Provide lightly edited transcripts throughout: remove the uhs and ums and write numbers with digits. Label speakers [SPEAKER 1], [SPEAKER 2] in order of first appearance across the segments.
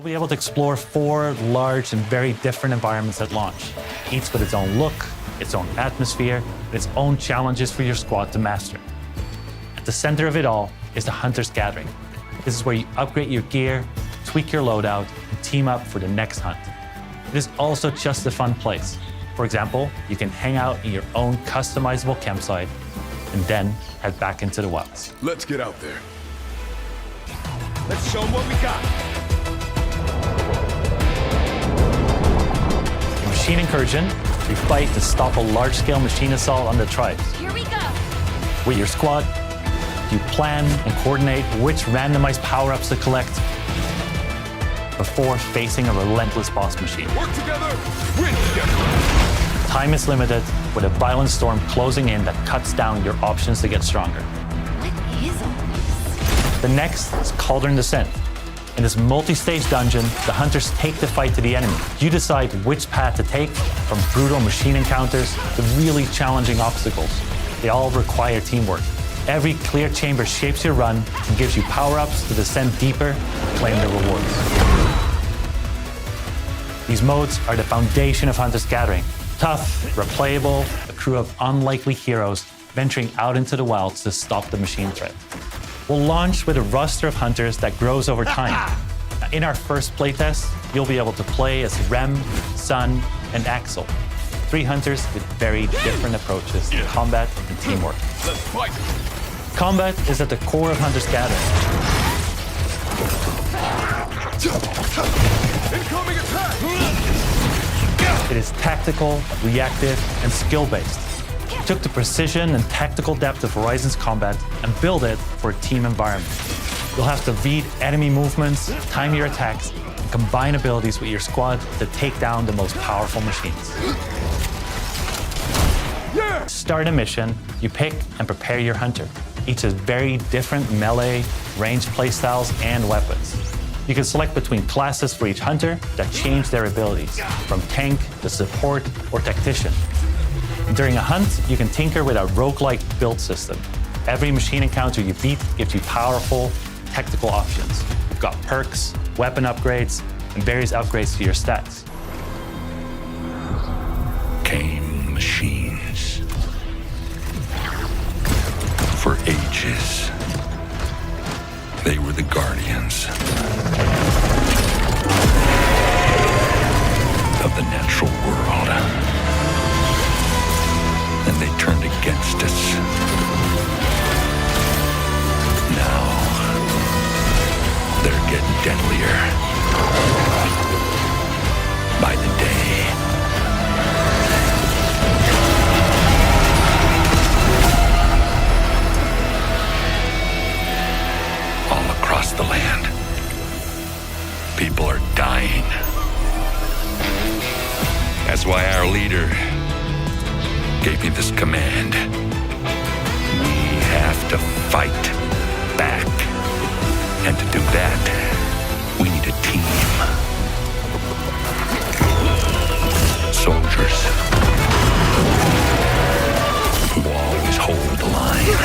[SPEAKER 1] be able to explore 4 large and very different environments at launch, each with its own look, its own atmosphere, and its own challenges for your squad to master. At the center of it all is the Hunter's Gathering. This is where you upgrade your gear, tweak your loadout, and team up for the next hunt. It is also just a fun place. For example, you can hang out in your own customizable campsite and then head back into the wilds.
[SPEAKER 2] Let's get out there. Let's show them what we got.
[SPEAKER 1] In Machine Incursion, you fight to stop a large-scale machine assault on the tribes.
[SPEAKER 3] Here we go.
[SPEAKER 1] With your squad, you plan and coordinate which randomized power-ups to collect before facing a relentless boss machine.
[SPEAKER 2] Work together, win together.
[SPEAKER 1] Time is limited, with a violent storm closing in that cuts down your options to get stronger.
[SPEAKER 3] What is all this?
[SPEAKER 1] The next is Cauldron Descent. In this multi-stage dungeon, the hunters take the fight to the enemy. You decide which path to take, from brutal machine encounters to really challenging obstacles. They all require teamwork. Every clear chamber shapes your run and gives you power-ups to descend deeper and claim the rewards. These modes are the foundation of Hunter's Gathering. Tough, replayable, a crew of unlikely heroes venturing out into the wilds to stop the machine threat. We'll launch with a roster of hunters that grows over time. In our first playtest, you'll be able to play as Rem, Sun, and Axel. 3 hunters with very different approaches to combat and teamwork.
[SPEAKER 2] Let's fight.
[SPEAKER 1] Combat is at the core of Hunter's Gathering.
[SPEAKER 2] Incoming attack!
[SPEAKER 1] It is tactical, reactive, and skill-based. We took the precision and tactical depth of Horizon's combat and built it for a team environment. You'll have to read enemy movements, time your attacks, and combine abilities with your squad to take down the most powerful machines.
[SPEAKER 2] Yeah!
[SPEAKER 1] Start a mission, you pick and prepare your hunter. Each has very different melee, ranged playstyles, and weapons. You can select between classes for each hunter that change their abilities, from tank to support or tactician. During a hunt, you can tinker with a roguelike build system. Every machine encounter you beat gives you powerful, tactical options. You've got perks, weapon upgrades, and various upgrades to your stats.
[SPEAKER 4] Came machines. For ages, they were the guardians of the natural world. And they turned against us. Now, they're getting deadlier by the day. All across the land, people are dying. That's why our leader gave me this command. We have to fight back. And to do that, we need a team. Soldiers who always hold the line.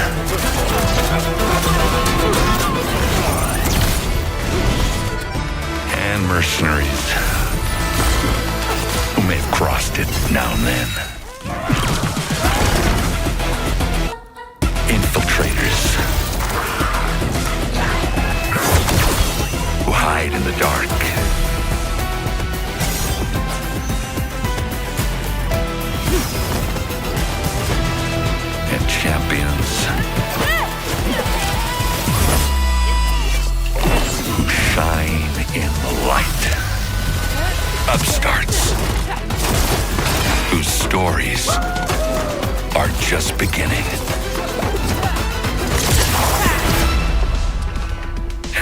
[SPEAKER 4] And mercenaries who may have crossed it now and then. Infiltrators who hide in the dark. And champions who shine in the light. Upstarts whose stories are just beginning.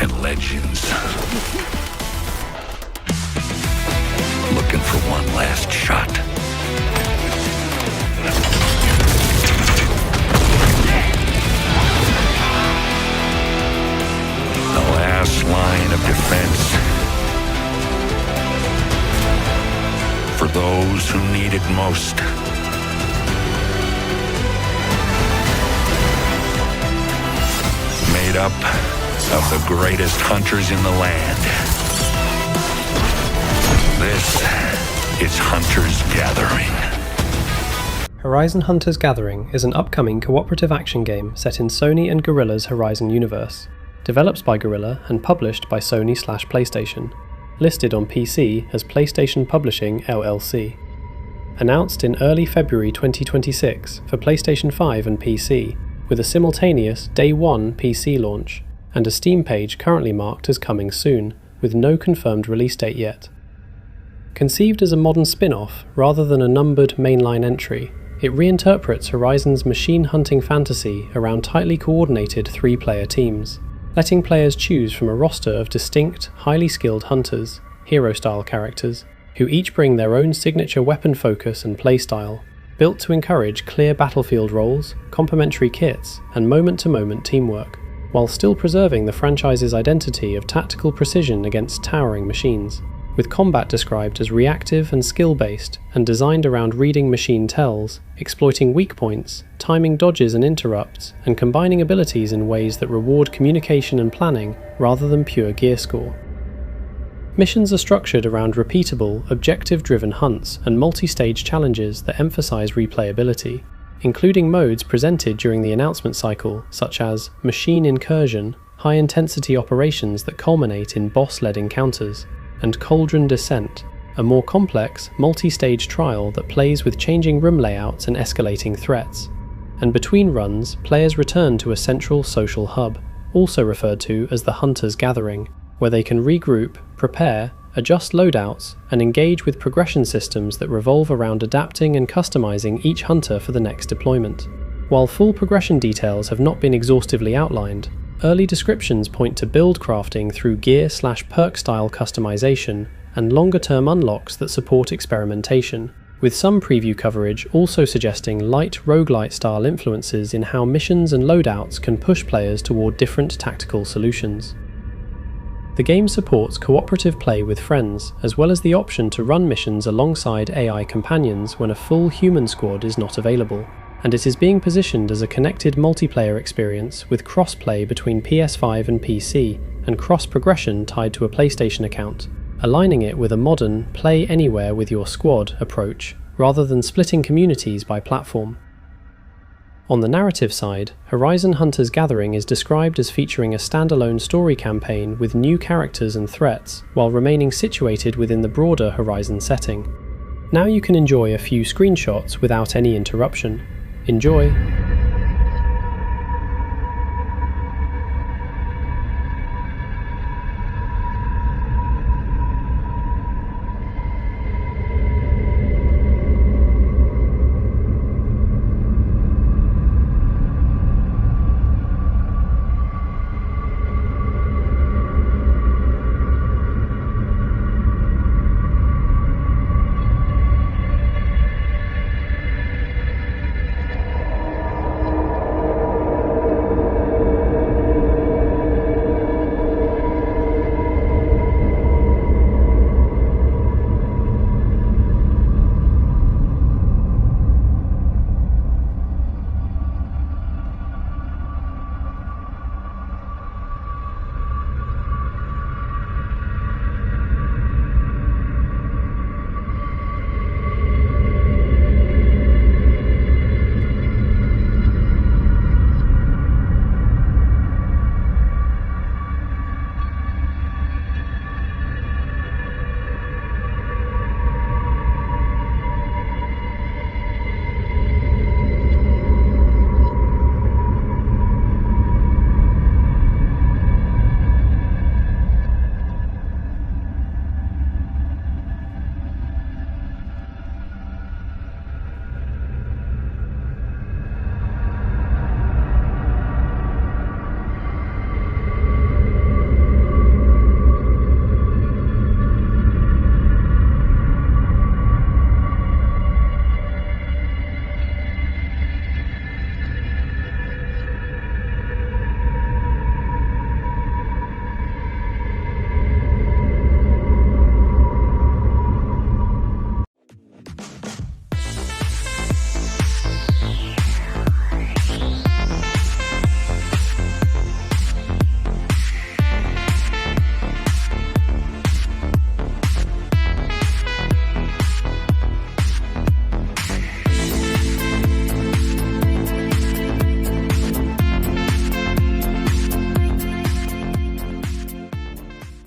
[SPEAKER 4] And legends looking for one last shot. The last line of defense for those who need it most. Made up of the greatest hunters in the land. This is Hunter's Gathering.
[SPEAKER 5] Horizon Hunter's Gathering is an upcoming cooperative action game set in Sony and Guerrilla's Horizon universe, developed by Guerrilla and published by Sony/PlayStation, listed on PC as PlayStation Publishing LLC. Announced in early February 2026 for PlayStation 5 and PC, with a simultaneous Day 1 PC launch, and a Steam page currently marked as coming soon, with no confirmed release date yet. Conceived as a modern spin-off rather than a numbered mainline entry, it reinterprets Horizon's machine hunting fantasy around tightly coordinated 3-player teams, letting players choose from a roster of distinct, highly skilled hunters, hero-style characters, who each bring their own signature weapon focus and playstyle, built to encourage clear battlefield roles, complementary kits, and moment-to-moment teamwork, while still preserving the franchise's identity of tactical precision against towering machines, with combat described as reactive and skill-based, and designed around reading machine tells, exploiting weak points, timing dodges and interrupts, and combining abilities in ways that reward communication and planning rather than pure gear score. Missions are structured around repeatable, objective-driven hunts and multi-stage challenges that emphasize replayability, including modes presented during the announcement cycle such as Machine Incursion, high-intensity operations that culminate in boss-led encounters, and Cauldron Descent, a more complex, multi-stage trial that plays with changing room layouts and escalating threats. And between runs, players return to a central social hub, also referred to as the Hunter's Gathering, where they can regroup, prepare, adjust loadouts, and engage with progression systems that revolve around adapting and customizing each hunter for the next deployment. While full progression details have not been exhaustively outlined, early descriptions point to build crafting through gear/perk style customization and longer-term unlocks that support experimentation, with some preview coverage also suggesting light roguelite style influences in how missions and loadouts can push players toward different tactical solutions. The game supports cooperative play with friends, as well as the option to run missions alongside AI companions when a full human squad is not available, and it is being positioned as a connected multiplayer experience with cross-play between PS5 and PC, and cross-progression tied to a PlayStation account, aligning it with a modern play anywhere with your squad approach, rather than splitting communities by platform. On the narrative side, Horizon Hunter's Gathering is described as featuring a standalone story campaign with new characters and threats, while remaining situated within the broader Horizon setting. Now you can enjoy a few screenshots without any interruption. Enjoy!